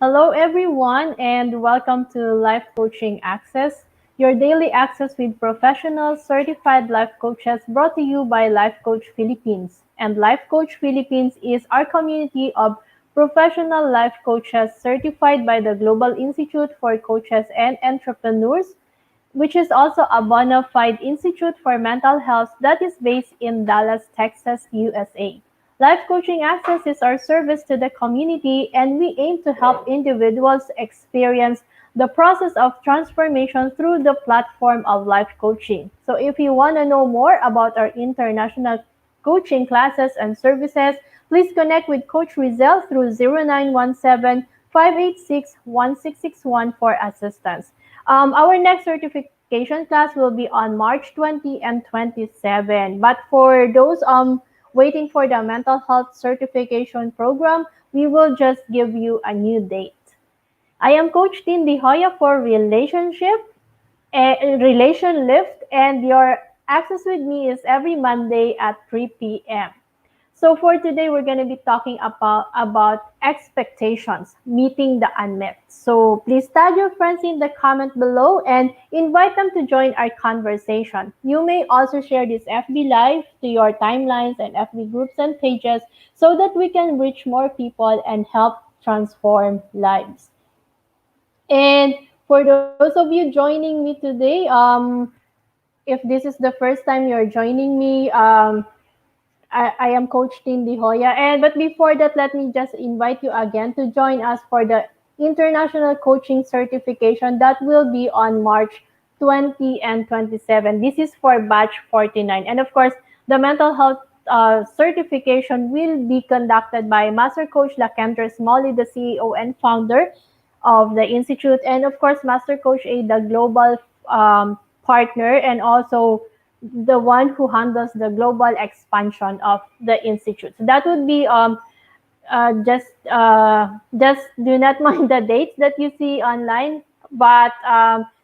Hello, everyone, and welcome to Life Coaching Access, your daily access with professional certified life coaches brought to you by Life Coach Philippines. And Life Coach Philippines is our community of professional life coaches certified by the Global Institute for Coaches and Entrepreneurs, which is also a bona fide institute for mental health that is based in Dallas, Texas, USA. Life Coaching Access is our service to the community, and we aim to help individuals experience the process of transformation through the platform of life coaching. So, if you want to know more about our international coaching classes and services, please connect with Coach Rizel through 0917-586-1661 for assistance. Our next certification class will be on March 20 and 27. But for those waiting for the mental health certification program, we will just give you a new date. I am Coach Tin de Joya for Relationlift, and your access with me is every Monday at 3 p.m. So for today, we're going to be talking about expectations, meeting the unmet. So please tag your friends in the comment below and invite them to join our conversation. You may also share this FB Live to your timelines and FB groups and pages so that we can reach more people and help transform lives. And for those of you joining me today, if this is the first time you're joining me, I am Coach Tin de Joya. But before that, let me just invite you again to join us for the International Coaching Certification that will be on March 20 and 27. This is for batch 49. And of course, the mental health certification will be conducted by Master Coach Lakendra Smalley, the CEO and founder of the Institute, and of course, Master Coach A, the global partner, and also the one who handles the global expansion of the institute. So that would be just do not mind the dates that you see online, but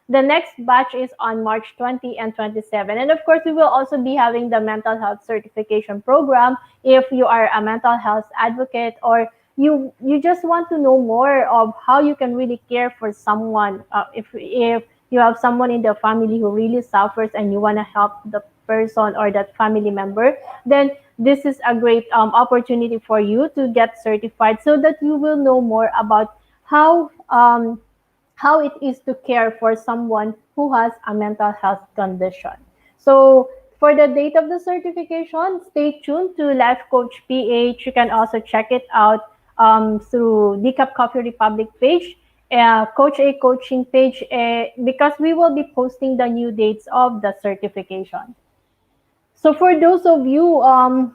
the next batch is on March 20 and 27. And of course, we will also be having the mental health certification program if you are a mental health advocate or you just want to know more of how you can really care for someone if you have someone in the family who really suffers and you want to help the person or that family member, then this is a great opportunity for you to get certified so that you will know more about how it is to care for someone who has a mental health condition. So for the date of the certification, stay tuned to Life Coach PH. You can also check it out through Decaf Coffee Republic page, Coach A coaching page, because we will be posting the new dates of the certification. So for those of you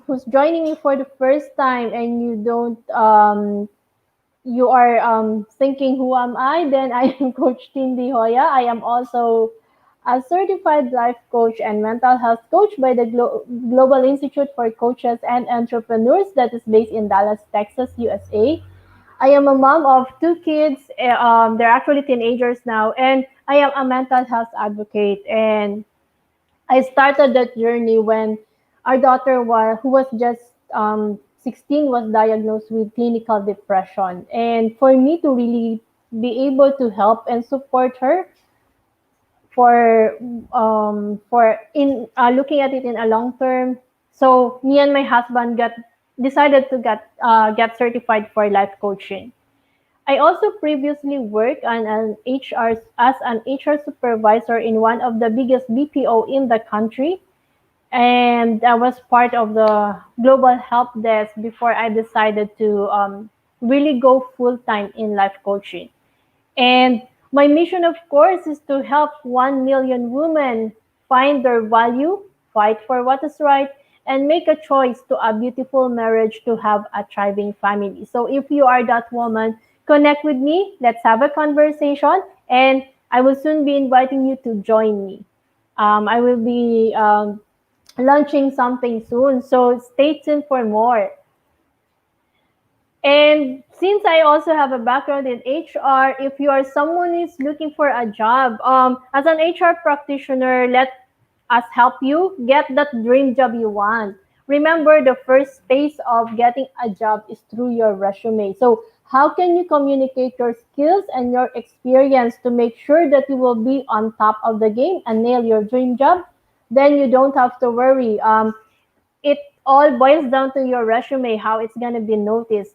who's joining me for the first time and you are thinking who am I, then I am Coach Tin de Joya. I am also a certified life coach and mental health coach by the Global Institute for Coaches and Entrepreneurs that is based in Dallas, Texas, USA. I am a mom of two kids. They're actually teenagers now, and I am a mental health advocate. And I started that journey when our daughter who was just 16, was diagnosed with clinical depression. And for me to really be able to help and support her for in looking at it in a long term, so me and my husband got decided to get certified for life coaching. I also previously worked on an HR as an HR supervisor in one of the biggest BPO in the country, and I was part of the global help desk before I decided to really go full time in life coaching. And my mission, of course, is to help 1 million women find their value, fight for what is right, and make a choice to a beautiful marriage to have a thriving family. So if you are that woman, connect with me. Let's have a conversation. And I will soon be inviting you to join me. I will be launching something soon. So stay tuned for more. And since I also have a background in HR, if you are someone who's looking for a job, as an HR practitioner, let us help you get that dream job you want. Remember, the first phase of getting a job is through your resume. So, how can you communicate your skills and your experience to make sure that you will be on top of the game and nail your dream job? Then you don't have to worry. It all boils down to your resume, how it's going to be noticed.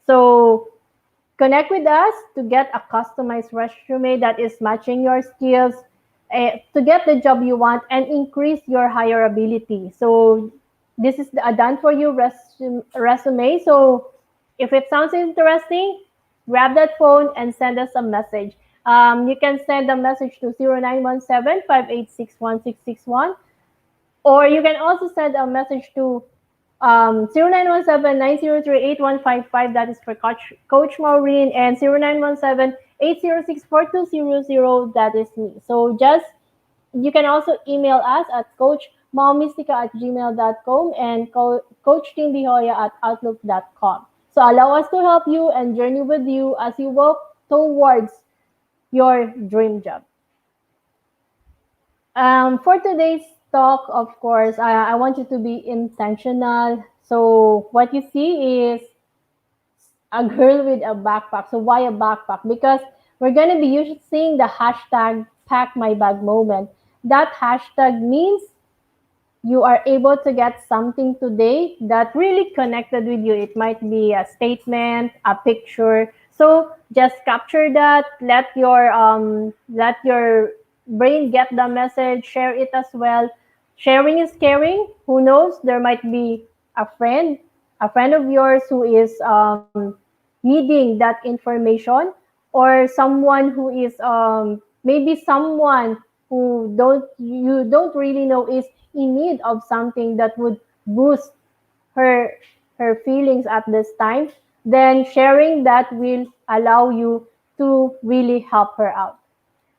So, connect with us to get a customized resume that is matching your skills to get the job you want and increase your hireability. So this is a done for you resume. So if it sounds interesting, grab that phone and send us a message. You can send a message to 0917-586-1661, or you can also send a message to 0917-903-8155. That is for Coach Maureen, and 0917-806-4200. That is me. So just, you can also email us at coachmomystica@gmail.com and Coach Tin de Joya at outlook.com. So allow us to help you and journey with you as you walk towards your dream job. For today's talk, of course, I want you to be intentional. So what you see is a girl with a backpack. So why a backpack? Because we're gonna be using the hashtag pack my bag moment. That hashtag means you are able to get something today that really connected with you. It might be a statement, a picture. So just capture that. Let your brain get the message. Share it as well. Sharing is caring. Who knows? There might be a friend, a friend of yours who is needing that information, or someone who is maybe someone who don't really know is in need of something that would boost her her feelings at this time. Then sharing that will allow you to really help her out.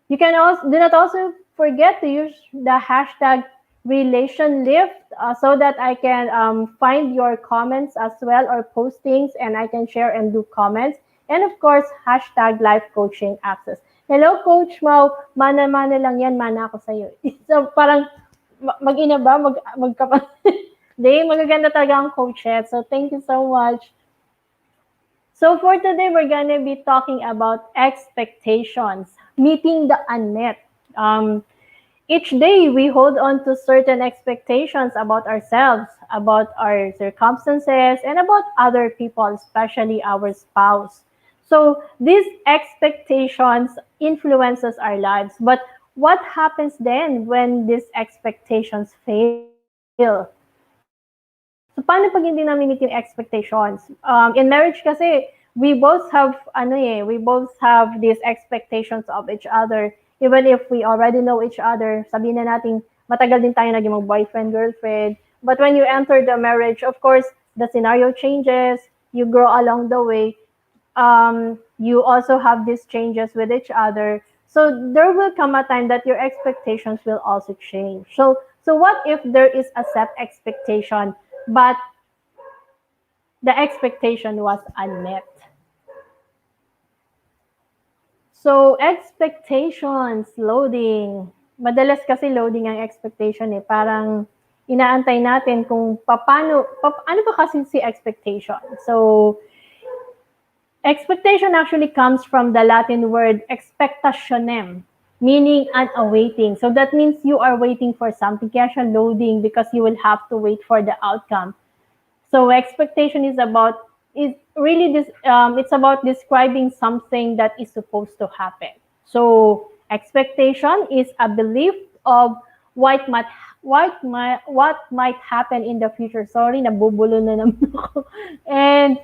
You can also do not also forget to use the hashtag Relationlift, so that I can find your comments as well, or postings, and I can share and do comments. And of course, hashtag life coaching access. Hello, Coach Mau. Mana-mana lang yan. Mana ako sa'yo. So, parang mag-ina ba? Magkapa... Di, magaganda talaga ang coachet. So, thank you so much. So for today, we're gonna be talking about expectations, meeting the unmet. Each day, we hold on to certain expectations about ourselves, about our circumstances, and about other people, especially our spouse. So these expectations influences our lives. But what happens then when these expectations fail? So paano pag hindi namin meet yung expectations? In marriage kasi, we both have we both have these expectations of each other. Even if we already know each other, sabihin na natin matagal din tayo naging mag-boyfriend, girlfriend. But when you enter the marriage, of course, the scenario changes, you grow along the way. You also have these changes with each other. So there will come a time that your expectations will also change. So what if there is a set expectation, but the expectation was unmet? So expectations, loading. Madalas kasi loading ang expectation eh. Parang inaantay natin kung ano ba kasi si expectation. So expectation actually comes from the Latin word expectationem, meaning an awaiting. So that means you are waiting for something. Kaya siya loading, because you will have to wait for the outcome. So expectation is really this. It's about describing something that is supposed to happen. So expectation is a belief of what might happen in the future. Sorry, nabubulo na naman ako. And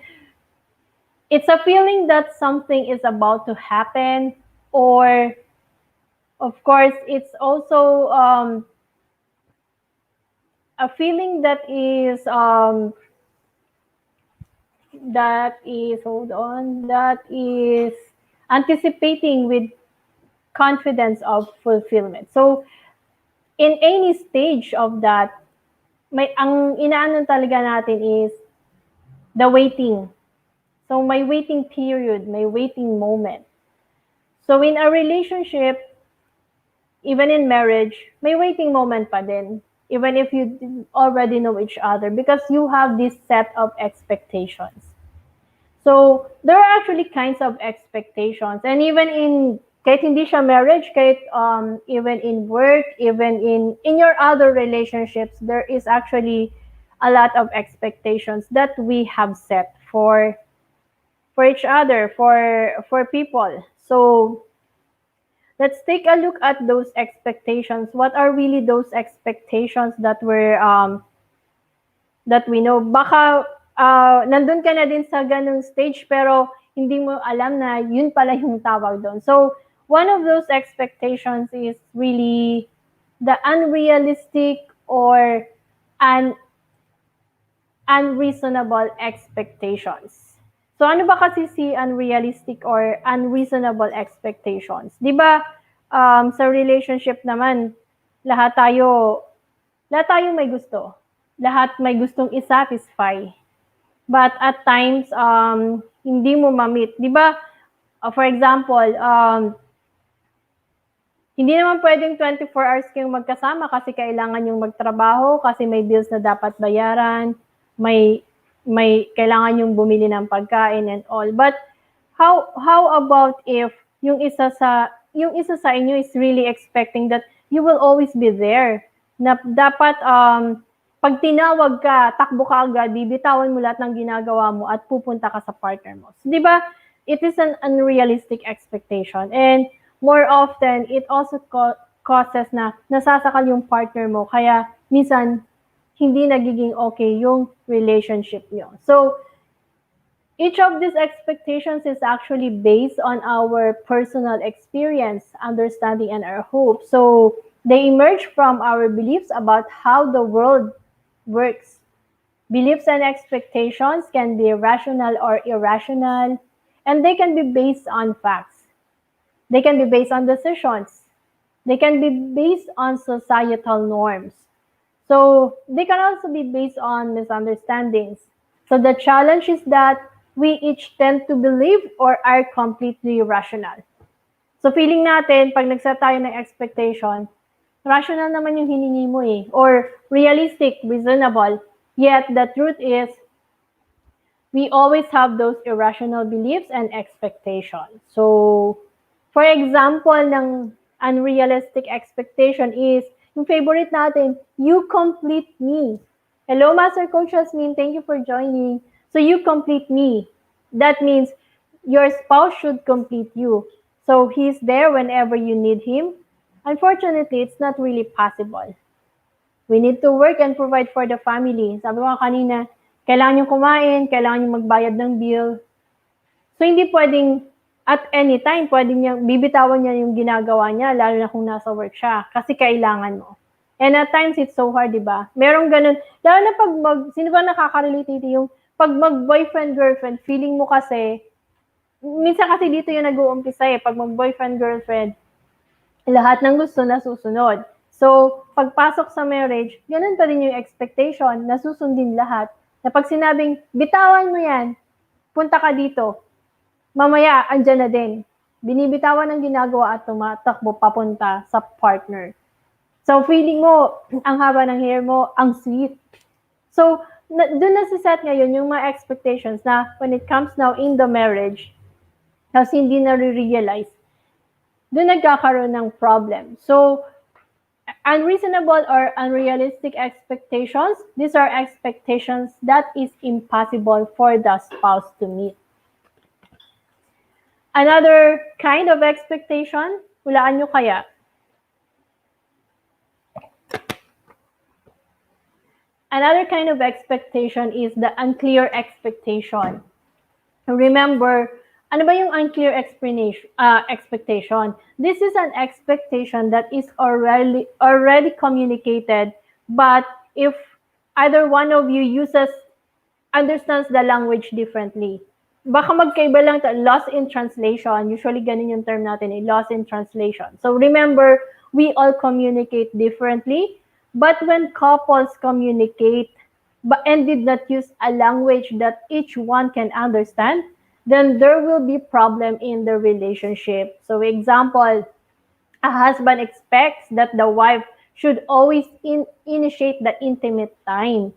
it's a feeling that something is about to happen, or of course, it's also a feeling that is anticipating with confidence of fulfillment. So in any stage of that, ang inaano talaga natin is the waiting. So may waiting period, may waiting moment. So in a relationship, even in marriage, may waiting moment pa din. even if you already know each other, because you have this set of expectations. So, there are actually kinds of expectations. And even in, kahit hindi siya marriage, kahit even in work, even in your other relationships, there is actually a lot of expectations that we have set for each other, for people. So, let's take a look at those expectations. What are really those expectations that we know? Baka nandun ka na din sa ganung stage pero hindi mo alam na yun pala yung tawag doon. So, one of those expectations is really the unrealistic or un unreasonable expectations. So, ano ba kasi si unrealistic or unreasonable expectations? 'Di ba, sa relationship naman, lahat tayo lahat tayo may gusto. Lahat may gustong i-satisfy. But at times, hindi mo ma-meet. 'Di ba, for example, hindi naman pwedeng 24 hours kayong magkasama kasi kailangan yung magtrabaho, kasi may bills na dapat bayaran, may kailangan yung bumili ng pagkain and all. But how about if yung isa sa inyo is really expecting that you will always be there. Na dapat pag tinawag ka, takbo ka agad, bibitawan mo lahat ng ginagawa mo at pupunta ka sa partner mo. So, 'di ba? It is an unrealistic expectation. And more often, it also causes na nasasakal yung partner mo. Kaya minsan, hindi nagiging okay yung relationship nyo. So, each of these expectations is actually based on our personal experience, understanding, and our hope. So, they emerge from our beliefs about how the world works. Beliefs and expectations can be rational or irrational, and they can be based on facts. They can be based on decisions. They can be based on societal norms. So they can also be based on misunderstandings. So the challenge is that we each tend to believe or are completely rational. So feeling natin, pag nagset tayo ng expectation, rational naman yung hiningi mo eh. Or realistic, reasonable. Yet the truth is, we always have those irrational beliefs and expectations. So, for example, ng unrealistic expectation is, yung favorite natin, you complete me. Hello, Master Coach Jasmine. Thank you for joining. So, you complete me. That means your spouse should complete you. So, he's there whenever you need him. Unfortunately, it's not really possible. We need to work and provide for the family. Sabi ko kanina, kailangan yung kumain, kailangan yung magbayad ng bill. So, hindi pwedeng at any time, pwedeng niya, bibitawan niya yung ginagawa niya, lalo na kung nasa work siya, kasi kailangan mo. And at times, it's so hard, di ba? Merong ganun, lalo na pag sino ba nakaka-relate dito yung pag mag-boyfriend-girlfriend, feeling mo kasi, minsan kasi dito yung nag-uumpisa eh, pag mag-boyfriend-girlfriend, lahat ng gusto nasusunod. So, pagpasok sa marriage, ganun pa din yung expectation, nasusundin lahat. Na pag sinabing, bitawan mo yan, punta ka dito, mamaya, andyan na din. Binibitawan ng ginagawa at tumatakbo papunta sa partner. So, feeling mo, ang haba ng hair mo, ang sweet. So, doon nasiset ngayon yung mga expectations na when it comes now in the marriage, kasi hindi na-realize, doon nagkakaroon ng problem. So, unreasonable or unrealistic expectations, these are expectations that is impossible for the spouse to meet. Another kind of expectation, hulaan nyo kaya? Another kind of expectation is the unclear expectation. Remember, ano ba yung unclear expectation? This is an expectation that is already communicated, but if either one of you understands the language differently, baka magkaiba lang, lost in translation. Usually, ganun yung term natin, lost in translation. So remember, we all communicate differently, but when couples communicate and did not use a language that each one can understand, then there will be problem in the relationship. So example, a husband expects that the wife should always initiate the intimate time.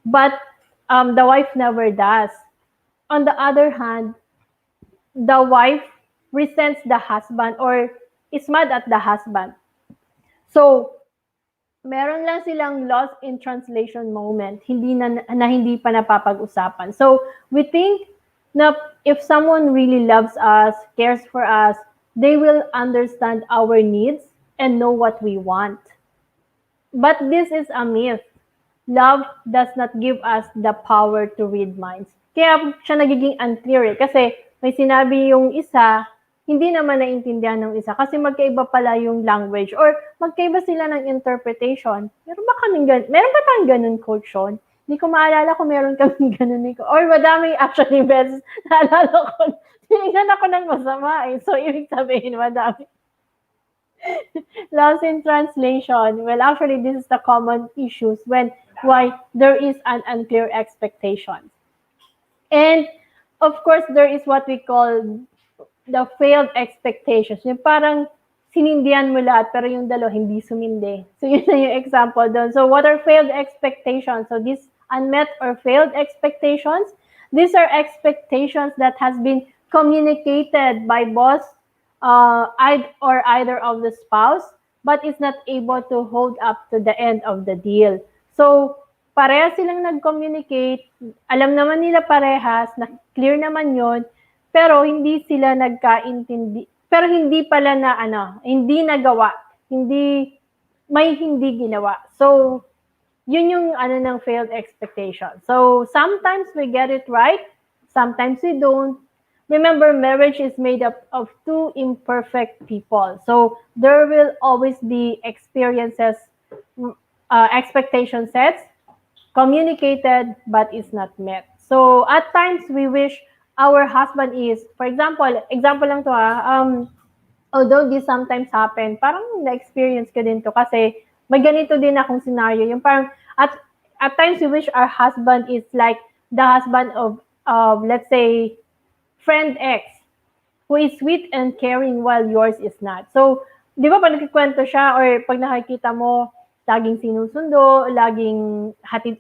But the wife never does. On the other hand, the wife resents the husband or is mad at the husband. So, meron lang silang lost in translation moment, hindi pa napapag-usapan. So, we think na if someone really loves us, cares for us, they will understand our needs and know what we want. But this is a myth. Love does not give us the power to read minds. Kaya siya nagiging unclear eh. Kasi may sinabi yung isa, hindi naman naintindihan ng isa kasi magkaiba pala yung language or magkaiba sila ng interpretation. Meron ba tayong ganun, Coach Sean? Hindi ko maalala kung meron kaming ganun. Or madami actually beses naalala ko. Tinignan ako ng masama eh. So, ibig sabihin, madami. Lost in translation. Well, actually, this is the common issues when why there is an unclear expectation. And of course, there is what we call the failed expectations. Yung parang sinindihan mo lahat pero yung dalawa hindi sumindi. So yun na yung example doon. So what are failed expectations? So these unmet or failed expectations, these are expectations that has been communicated by boss either of the spouse but is not able to hold up to the end of the deal. So pareha silang nag-communicate, alam naman nila parehas, na clear naman yon, pero hindi sila nagkaintindi, pero hindi pala na hindi nagawa, hindi ginawa. So, yun yung ng failed expectation. So, sometimes we get it right, sometimes we don't. Remember, marriage is made up of two imperfect people. So, there will always be experiences, expectation sets, communicated but is not met. So at times we wish our husband is, for example lang to although this sometimes happen, parang na-experience ko din to kasi may ganito din akong scenario, yung parang at times we wish our husband is like the husband of let's say friend X who is sweet and caring while yours is not. So, di ba pag nagkikwento siya or pag nakikita mo, laging sinusundo, laging hatid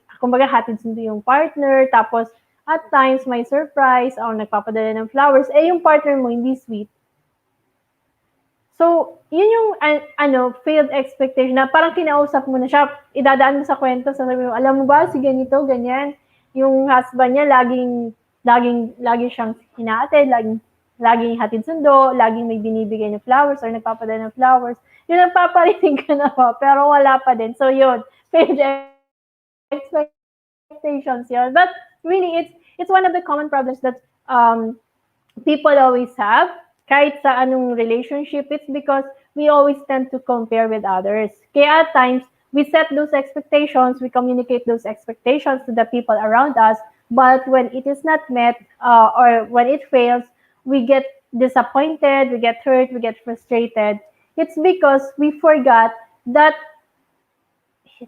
sundo yung partner, tapos at times may surprise, o nagpapadala ng flowers, yung partner mo hindi sweet. So, yun yung failed expectation na parang kinausap mo na siya, idadaan mo sa kwento, sasabihin mo, alam mo ba, si ganito, ganyan, yung husband niya lagi siyang hinahatid, laging hatid sundo, laging may binibigay ng flowers or nagpapadala ng flowers. Yun ang paparinig ka na po, pero wala pa din. So yun, failed expectations yun. But really, it's one of the common problems that people always have. Kahit sa anong relationship, it's because we always tend to compare with others. Kaya at times, we set those expectations, we communicate those expectations to the people around us, but when it is not met or when it fails, we get disappointed, we get hurt, we get frustrated. It's because we forgot that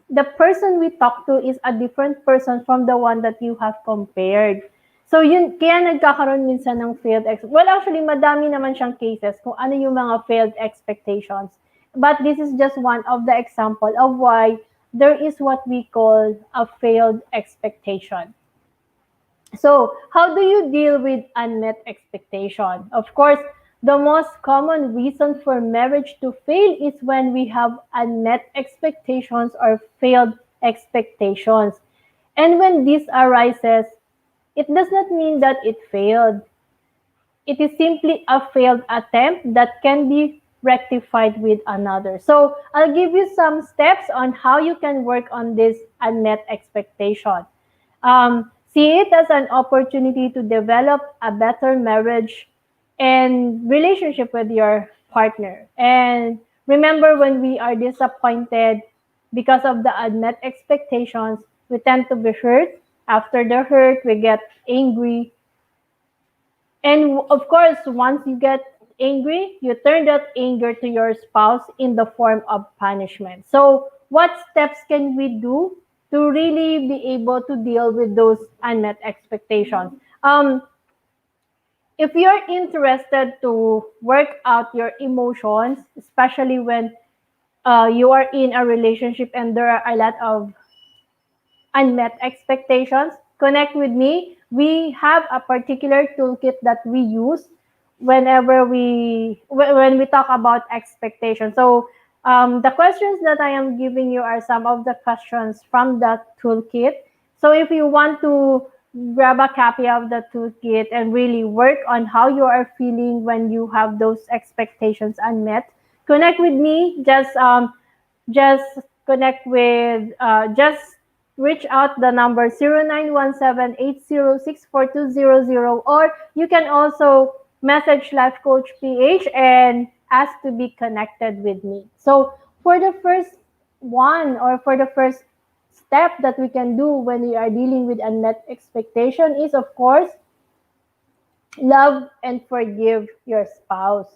the person we talk to is a different person from the one that you have compared. So yun, kaya nagkakaroon minsan ng failed well, actually, madami naman siyang cases kung ano yung mga failed expectations. But this is just one of the example of why there is what we call a failed expectation. So, how do you deal with unmet expectation? Of course, the most common reason for marriage to fail is when we have unmet expectations or failed expectations. And when this arises, it does not mean that it failed. It is simply a failed attempt that can be rectified with another. So, I'll give you some steps on how you can work on this unmet expectation. See it as an opportunity to develop a better marriage and relationship with your partner. And remember, when we are disappointed because of the unmet expectations, we tend to be hurt. After the hurt, we get angry. And of course, once you get angry, you turn that anger to your spouse in the form of punishment. So, what steps can we do to really be able to deal with those unmet expectations? If you're interested to work out your emotions, especially when you are in a relationship and there are a lot of unmet expectations, connect with me. We have a particular toolkit that we use whenever when we talk about expectations. So the questions that I am giving you are some of the questions from the toolkit. So if you want to grab a copy of the toolkit and really work on how you are feeling when you have those expectations unmet, connect with me. Just connect with just reach out the number 0917-806-4200, or you can also message Life Coach PH and ask to be connected with me. So for the first one, or for the first step that we can do when we are dealing with unmet expectation is, of course, love and forgive your spouse.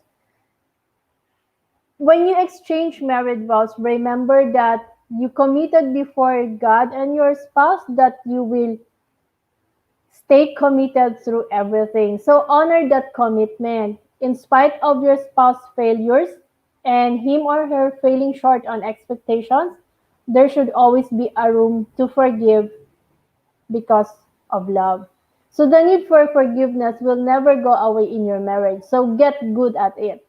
When you exchange marriage vows, remember that you committed before God and your spouse that you will stay committed through everything. So honor that commitment. In spite of your spouse's failures and him or her failing short on expectations, there should always be a room to forgive because of love. So the need for forgiveness will never go away in your marriage. So get good at it.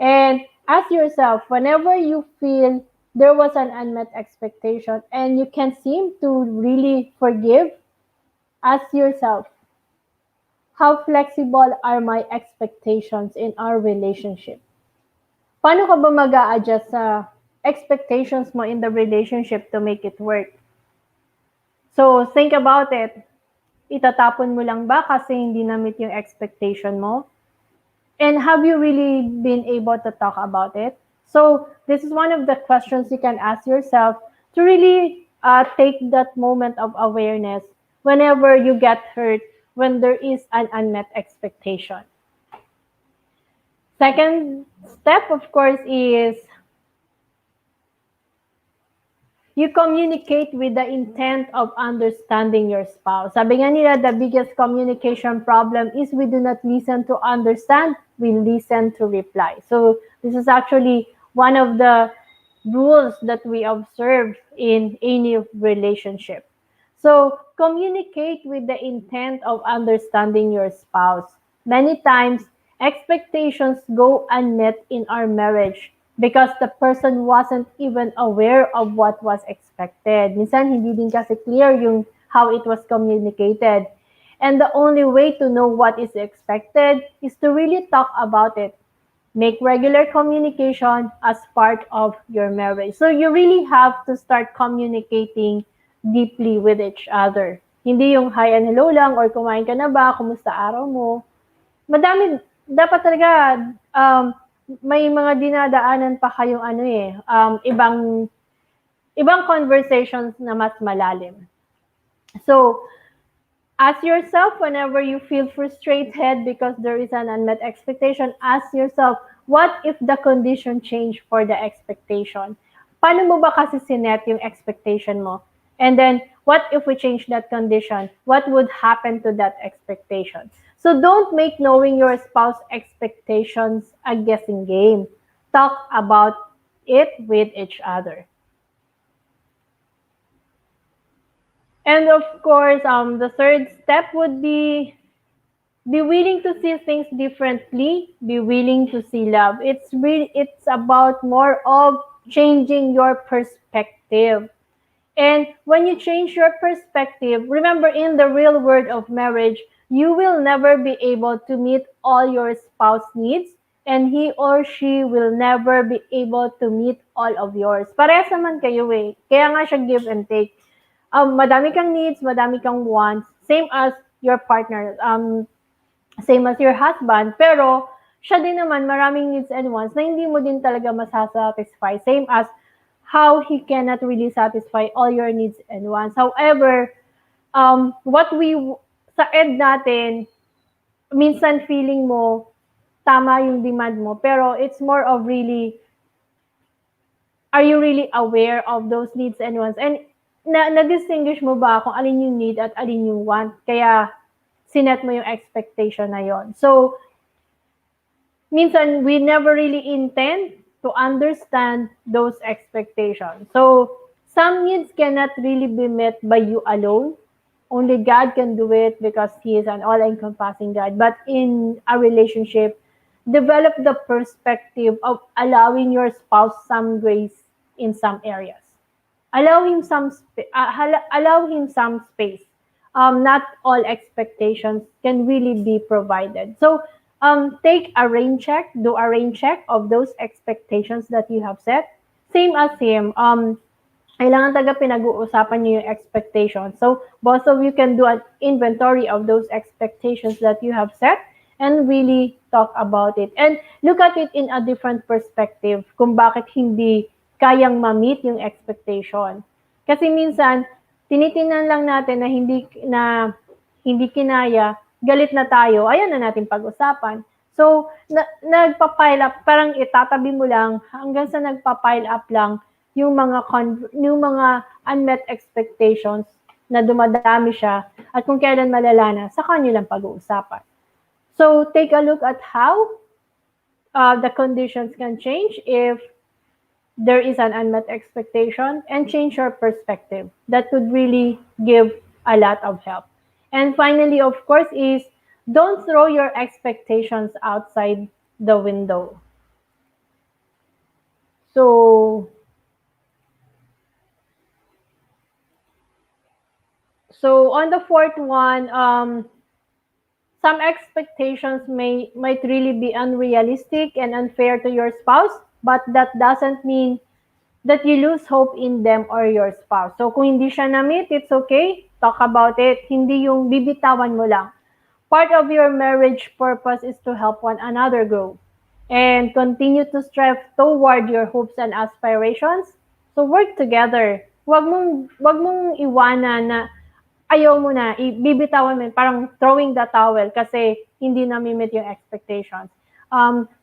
And ask yourself, whenever you feel there was an unmet expectation and you can't seem to really forgive, ask yourself, how flexible are my expectations in our relationship? Paano ka ba mag-a-adjust sa expectations mo in the relationship to make it work? So think about it. Itatapon mo lang ba kasi hindi na-meet yung expectation mo? And have you really been able to talk about it? So this is one of the questions you can ask yourself to really take that moment of awareness whenever you get hurt when there is an unmet expectation. Second step, of course, is you communicate with the intent of understanding your spouse. Sabi nga nila, the biggest communication problem is we do not listen to understand, we listen to reply. So this is actually one of the rules that we observe in any relationship. So communicate with the intent of understanding your spouse. Many times, expectations go unmet in our marriage because the person wasn't even aware of what was expected. Minsan, hindi din kasi clear yung how it was communicated. And the only way to know what is expected is to really talk about it. Make regular communication as part of your marriage. So you really have to start communicating deeply with each other. Hindi yung hi and hello lang or kumain ka na ba, kumusta araw mo. Madami, dapat talaga may mga dinadaanan pa kayong ibang conversations na mas malalim. So, ask yourself whenever you feel frustrated because there is an unmet expectation, ask yourself, what if the condition changed for the expectation? Paano mo ba kasi sinet yung expectation mo? And then, what if we change that condition? What would happen to that expectation? So don't make knowing your spouse expectations a guessing game. Talk about it with each other. And of course, the third step would be willing to see things differently, be willing to see love. It's about more of changing your perspective. And when you change your perspective, remember, in the real world of marriage, you will never be able to meet all your spouse needs, and he or she will never be able to meet all of yours. Parehas naman kayo eh. Kaya nga siya give and take. Madami kang needs, madami kang wants, same as your partner, same as your husband, pero siya din naman maraming needs and wants na hindi mo din talaga masasatisfy, same as how he cannot really satisfy all your needs and wants. However, sa end natin, minsan feeling mo, tama yung demand mo, pero it's more of really, are you really aware of those needs and wants? And na-distinguish mo ba kung alin yung need at alin yung want? Kaya, sinet mo yung expectation na yon. So, minsan, we never really intend to understand those expectations. So some needs cannot really be met by you alone. Only God can do it because He is an all encompassing God. But in a relationship, develop the perspective of allowing your spouse some grace in some areas. Allow him some space. Not all expectations can really be provided. So take a rain check, do a rain check of those expectations that you have set. Same as him. Kailangan taga pinag-uusapan niyo yung expectations. So, both of you can do an inventory of those expectations that you have set and really talk about it. And look at it in a different perspective kung bakit hindi kayang ma-meet yung expectation. Kasi minsan, tinitingnan lang natin na hindi kinaya, galit na tayo, ayaw na natin pag-usapan. So, nagpa-pile up, parang itatabi mo lang hanggang sa nagpa-pile up lang yung mga unmet expectations na dumadami siya at kung kailan malala na, saka nyo lang pag-uusapan. So, take a look at how the conditions can change if there is an unmet expectation and change your perspective. That could really give a lot of help. And finally, of course, is don't throw your expectations outside the window. So, on the fourth one, some expectations might really be unrealistic and unfair to your spouse, but that doesn't mean that you lose hope in them or your spouse. So kung hindi siya na-meet, it's okay. Talk about it. Hindi yung bibitawan mo lang. Part of your marriage purpose is to help one another grow and continue to strive toward your hopes and aspirations. So work together. Wag mong iwanan na ayaw mo na, bibitawan mo, parang throwing the towel kasi hindi na meet yung expectations.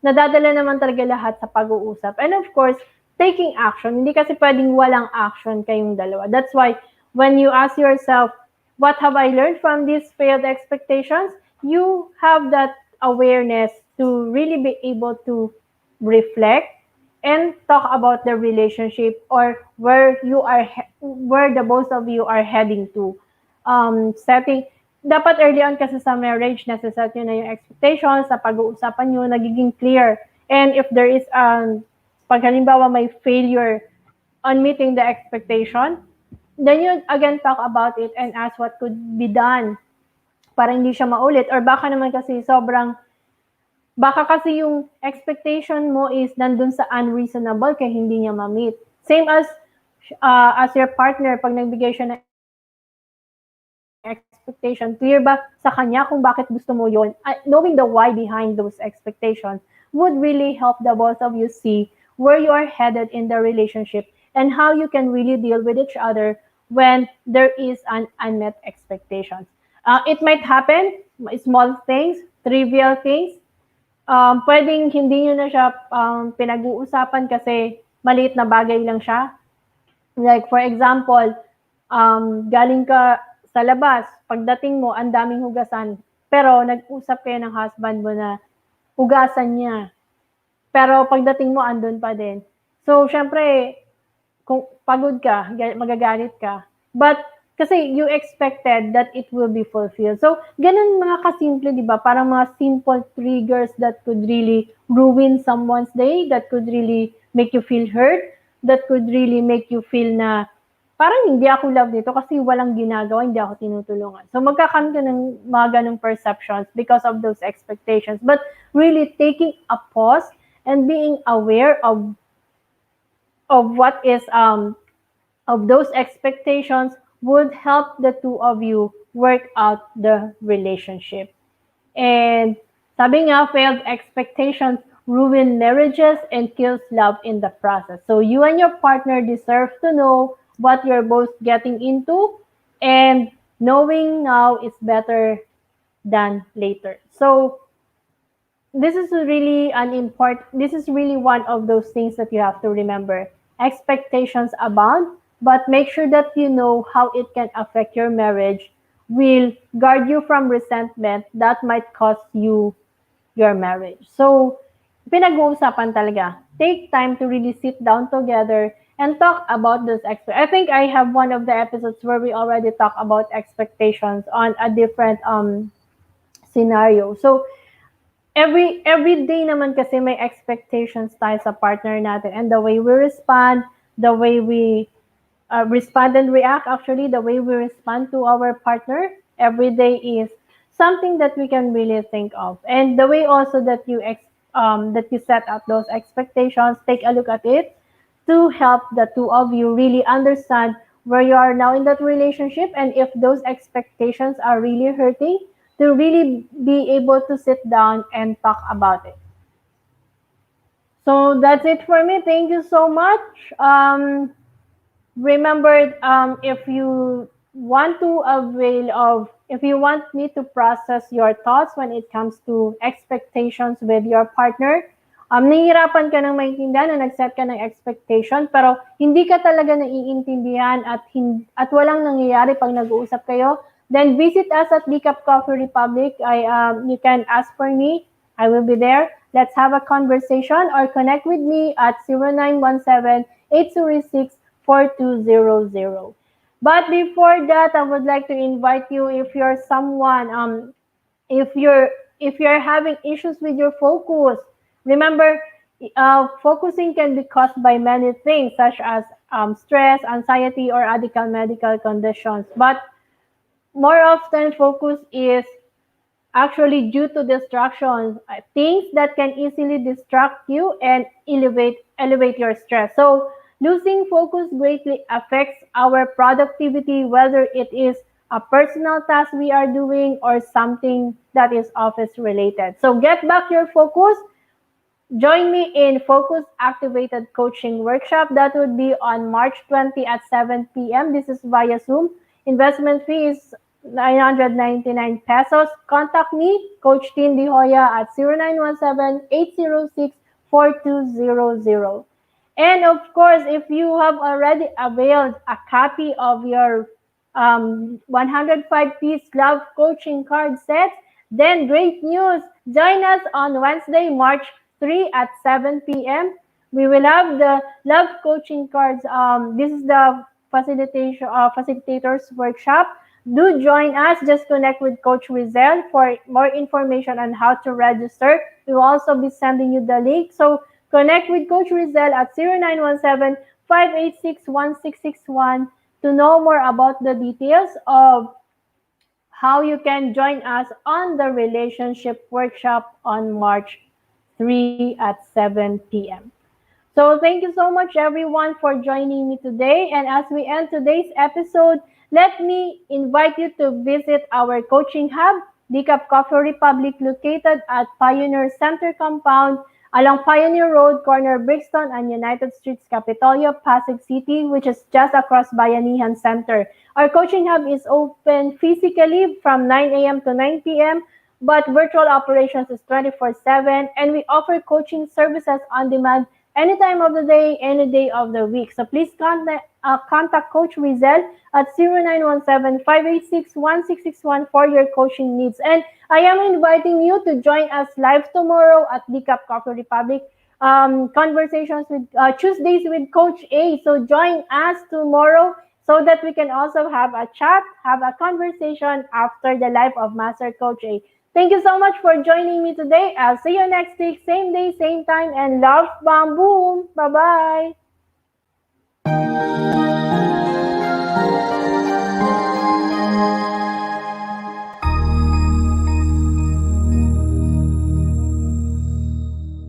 Nadadala naman talaga lahat sa pag-uusap. And of course, taking action. Hindi kasi pwedeng walang action kayong dalawa. That's why when you ask yourself, what have I learned from these failed expectations? You have that awareness to really be able to reflect and talk about the relationship or where the both of you are heading to. Setting, dapat early on kasi sa marriage, nasa-set nyo na yung expectations, sa pag-uusapan nyo, nagiging clear. And if there is, pag halimbawa may failure on meeting the expectation, then you again talk about it and ask what could be done para hindi siya maulit. Or baka naman kasi baka kasi yung expectation mo is nandun sa unreasonable kaya hindi niya ma-meet. Same as your partner, pag nagbigay siya ng expectation, clear ba sa kanya kung bakit gusto mo yun? Knowing the why behind those expectations would really help the both of you see where you are headed in the relationship and how you can really deal with each other when there is an unmet expectation. It might happen, small things, trivial things. Pwedeng hindi nyo na siya pinag-uusapan kasi maliit na bagay lang siya. Like for example, galing ka sa labas, pagdating mo, ang daming hugasan. Pero nag-usap kayo ng husband mo na hugasan niya. Pero pagdating mo, andun pa din. So, syempre, kung pagod ka, magagalit ka. But, kasi you expected that it will be fulfilled. So, ganun mga kasimple, di ba? Parang mga simple triggers that could really ruin someone's day, that could really make you feel hurt, that could really make you feel na parang hindi ako love dito kasi walang ginagawa, hindi ako tinutulungan. So magkakaroon ka ng mga ganong perceptions because of those expectations. But really taking a pause and being aware of what is of those expectations would help the two of you work out the relationship. And sabi nga, failed expectations ruin marriages and kills love in the process. So you and your partner deserve to know what you're both getting into, and knowing now is better than later. So this is really one of those things that you have to remember. Expectations abound, but make sure that you know how it can affect your marriage, will guard you from resentment that might cost you your marriage. So pinag-uusapan talaga. take time to really sit down together and talk about those I think I have one of the episodes where we already talk about expectations on a different scenario. So every day naman kasi may expectations tayo sa partner natin, and the way we respond, the way we respond and react, actually the way we respond to our partner every day is something that we can really think of. And the way also that that you set up those expectations, take a look at it to help the two of you really understand where you are now in that relationship, and if those expectations are really hurting, to really be able to sit down and talk about it. So that's it for me. Thank you so much. Remember, if you want to avail of, if you want me to process your thoughts when it comes to expectations with your partner, nahihirapan ka ng maintindihan na nag-set ka ng expectation, pero hindi ka talaga naiintindihan at walang nangyayari pag nag-uusap kayo, then visit us at Decaf Coffee Republic. You can ask for me. I will be there. Let's have a conversation or connect with me at 0917-806-4200. But before that, I would like to invite you, if you're someone, if you're if you're having issues with your focus, remember, focusing can be caused by many things such as stress, anxiety, or other medical conditions. But more often, focus is actually due to distractions, things that can easily distract you and elevate your stress. So losing focus greatly affects our productivity, whether it is a personal task we are doing or something that is office related. So get back your focus. Join me in Focus Activated Coaching Workshop. That would be on March 20 at 7 p.m. This is via Zoom. Investment fee is 999 pesos. Contact me, Coach Tin de Joya, at 0917-806-4200. And of course, if you have already availed a copy of your 105-piece Love Coaching card set, then great news. Join us on Wednesday, March 3 at 7 p.m. We will have the Love Coaching cards. This is the facilitators workshop. Do join us. Just connect with Coach Rizel for more information on how to register. We will also be sending you the link. So connect with Coach Rizel at 0917-586-1661 to know more about the details of how you can join us on the relationship workshop on March 3 at 7 p.m. So thank you so much everyone for joining me today. And as we end today's episode, let me invite you to visit our coaching hub, Decaf Coffee Republic, located at Pioneer Center Compound along Pioneer Road, corner Brixton and United Streets, Capitolio, Pasig City, which is just across Bayanihan Center. Our coaching hub is open physically from 9 a.m. to 9 p.m., but virtual operations is 24/7, and we offer coaching services on demand any time of the day, any day of the week. So please contact Coach Rizel at 0917-586-1661 for your coaching needs. And I am inviting you to join us live tomorrow at Decaf Coffee Republic. Conversations with Tuesdays with Coach A. So join us tomorrow so that we can also have a chat, have a conversation after the live of Master Coach A. Thank you so much for joining me today. I'll see you next week, same day, same time, and love, bam, boom. Bye-bye.